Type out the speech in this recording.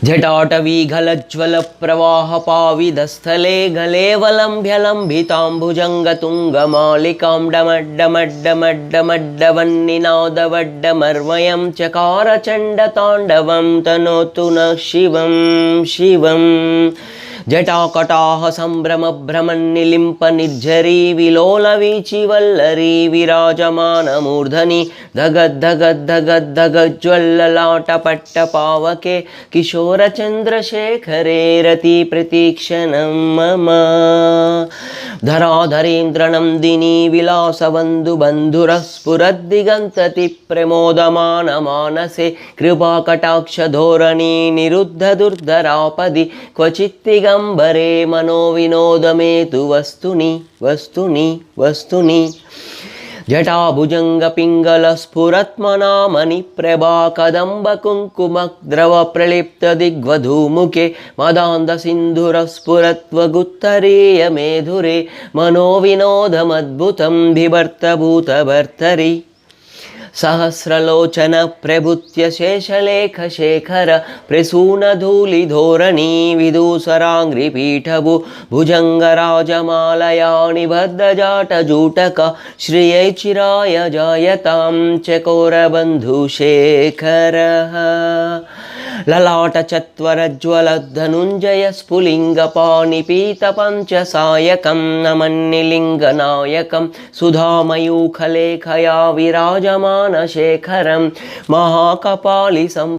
जटाटवीघलज्वलप्रवाहपाविदस्थले गलेवलम्भ्यलम्बिताम्बुजङ्गतुङ्गमालिकां डमड्डमड्डमड्डमड्डवन्निनादवड्डमर्वयं चकारचण्डताण्डवं तनोतु नः शिवं शिवम् जटाकटाह सम्भ्रमभ्रमन्निलिम्पनिर्झरी विलोलवीचिवल्लरी विराजमानमूर्धनि धगद्धगद्धगद्धगज्ज्वल्ललाटपट्टपावके किशोरचन्द्रशेखरे रतिप्रतीक्षणं मम धराधरेन्द्रनन्दिनी विलासबन्धुबन्धुरः स्फुरद्दिगन्ततिप्रमोदमानमानसे कृपाकटाक्षधोरणी निरुद्धदुर्धरापदि क्वचित्तिगम्बरे मनोविनोदमेतु वस्तुनि वस्तुनि वस्तुनि जटाभुजङ्गपिङ्गलस्फुरत्मनामणिप्रभा कदम्बकुङ्कुमद्रवप्रलिप्तदिग्वधूमुखे मदान्धसिन्धुरस्फुरत्वगुत्तरीयमेधुरे मनोविनोदमद्भुतं बिभर्तभूतभर्तरि सहस्रलोचन प्रभुत्य शेषलेखशेखर प्रसूनधूलिधोरणी विदूसराङ्घ्रिपीठभु भुजङ्गराजमालया निबद्धजाटजूटक श्रियै चिराय जायतां चकोरबन्धुशेखरः ललाटचत्वरज्वलद्धनुञ्जय स्फुलिङ्गपाणिपीतपञ्चसायकं नमन्निलिङ्गनायकं सुधामयूखलेखया विराजमानशेखरं महाकपालिसं